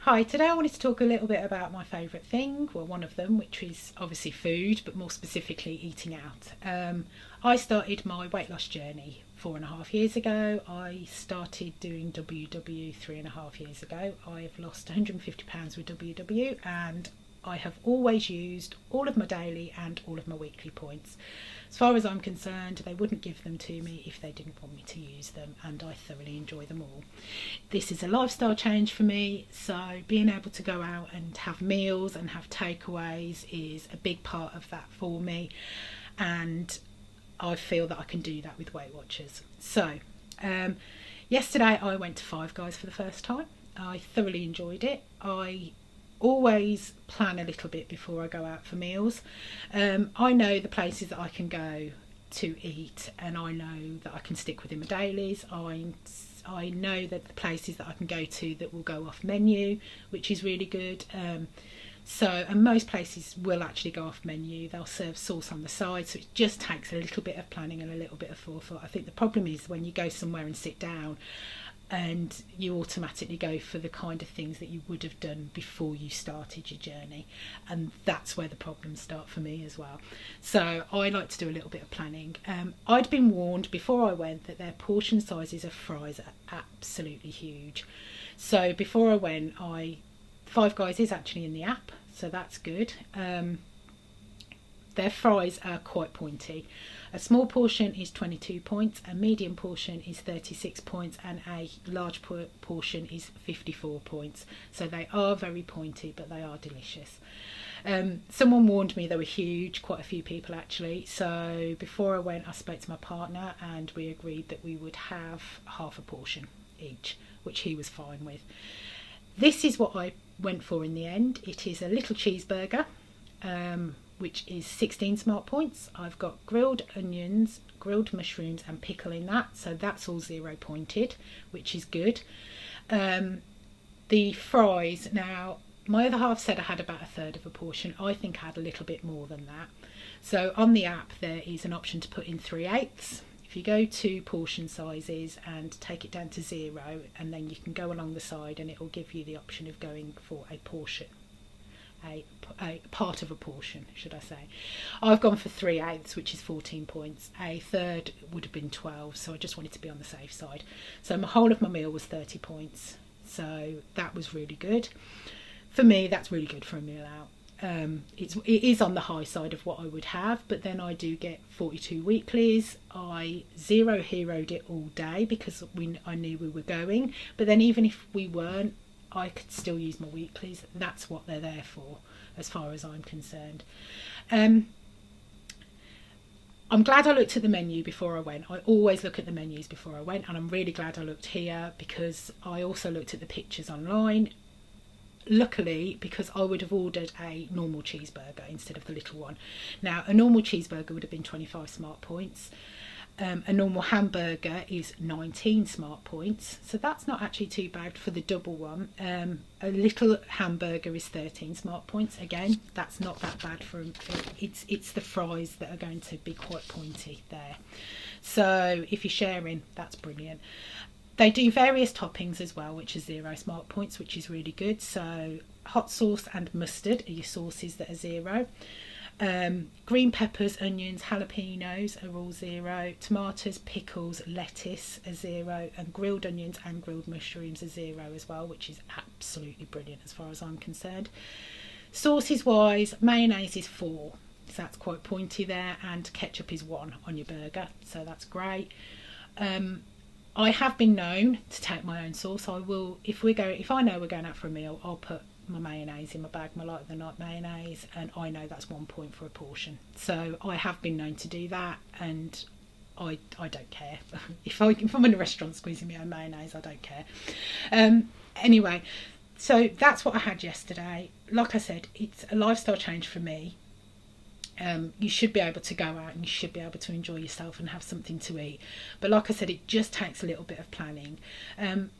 Hi, today I wanted to talk a little bit about my favourite thing, well, one of them, which is obviously food, but more specifically eating out. I started my weight loss journey 4.5 years ago. I started doing WW 3.5 years ago. I have lost £150 with WW, and I have always used all of my daily and all of my weekly points. As far as I'm concerned, they wouldn't give them to me if they didn't want me to use them, and I thoroughly enjoy them all. This is a lifestyle change for me, so being able to go out and have meals and have takeaways is a big part of that for me, and I feel that I can do that with Weight Watchers. So, yesterday I went to Five Guys for the first time. I thoroughly enjoyed it. I always plan a little bit before I go out for meals. I know the places that I can go to eat, and I know that I can stick within my dailies. I know that the places that I can go to that will go off menu, which is really good. And most places will actually go off menu. They'll serve sauce on the side, so it just takes a little bit of planning and a little bit of forethought. I think the problem is when you go somewhere and sit down and you automatically go for the kind of things that you would have done before you started your journey, and that's where the problems start for me as well. So I like to do a little bit of planning. I'd been warned before I went that their portion sizes of fries are absolutely huge. So before I went, Five Guys is actually in the app, so that's good. Their fries are quite pointy. A small portion is 22 points, a medium portion is 36 points, and a large portion is 54 points. So they are very pointy, but they are delicious. Someone warned me they were huge, quite a few people actually. So before I went, I spoke to my partner and we agreed that we would have half a portion each, which he was fine with. This is what I went for in the end. It is a little cheeseburger, which is 16 smart points. I've got grilled onions, grilled mushrooms and pickle in that, so that's all 0 pointed, which is good. The fries, now my other half said I had about a third of a portion. I think I had a little bit more than that. So on the app there is an option to put in 3/8. If you go to portion sizes and take it down to 0, and then you can go along the side and it will give you the option of going for a portion. A part of a portion, should I say. I've gone for 3/8, which is 14 points. A third would have been 12, so I just wanted to be on the safe side. So my whole of my meal was 30 points, so that was really good. For me, that's really good for a meal out. It is on the high side of what I would have, but then I do get 42 weeklies. I zero heroed it all day because I knew we were going, but then even if we weren't, I could still use my weeklies. That's what they're there for, as far as I'm concerned. I'm glad I looked at the menu before I went. I always look at the menus before I went, and I'm really glad I looked here because I also looked at the pictures online. Luckily, because I would have ordered a normal cheeseburger instead of the little one. Now, a normal cheeseburger would have been 25 smart points. A normal hamburger is 19 smart points, so that's not actually too bad for the double one. A little hamburger is 13 smart points. Again, that's not that bad for it's the fries that are going to be quite pointy there. So if you're sharing, that's brilliant. They do various toppings as well, which is 0 smart points, which is really good. So hot sauce and mustard are your sauces that are 0. Green peppers, onions, jalapenos are all 0. Tomatoes, pickles, lettuce are 0. And grilled onions and grilled mushrooms are 0 as well, which is absolutely brilliant as far as I'm concerned. Sauces wise, mayonnaise is 4, so that's quite pointy there, and ketchup is 1 on your burger, so that's great. I have been known to take my own sauce. I will, if I know we're going out for a meal, I'll put my mayonnaise in my bag, my light of the night mayonnaise, and I know that's 1 point for a portion. So I have been known to do that, and I don't care. if I'm in a restaurant squeezing my own mayonnaise, I don't care. Anyway, so that's what I had yesterday. Like I said, it's a lifestyle change for me. You should be able to go out and you should be able to enjoy yourself and have something to eat, but like I said, it just takes a little bit of planning.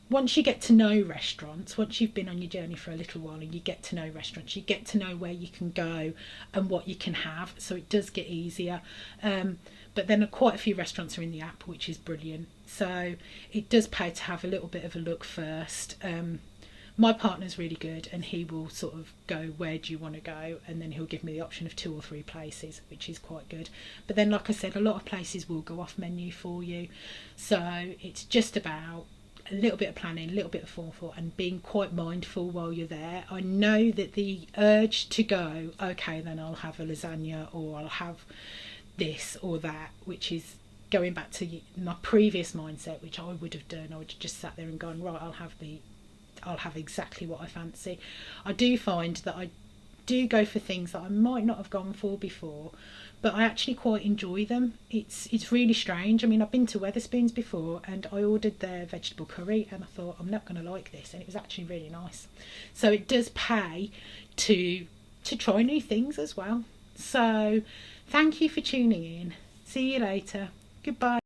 Once you get to know restaurants, once you've been on your journey for a little while and you get to know restaurants, you get to know where you can go and what you can have, so it does get easier. But then quite a few restaurants are in the app, which is brilliant, so it does pay to have a little bit of a look first. My partner's really good, and he will sort of go, where do you want to go, and then he'll give me the option of 2 or 3 places, which is quite good. But then, like I said, a lot of places will go off menu for you, so it's just about a little bit of planning, a little bit of forethought, and being quite mindful while you're there. I know that the urge to go, okay, then I'll have a lasagna, or I'll have this or that, which is going back to my previous mindset, which I would have done. I would have just sat there and gone, right, I'll have exactly what I fancy. I do find that I do go for things that I might not have gone for before, but I actually quite enjoy them. It's really strange. I mean, I've been to Wetherspoons before, and I ordered their vegetable curry, and I thought, I'm not going to like this, and it was actually really nice. So it does pay to try new things as well. So thank you for tuning in. See you later. Goodbye.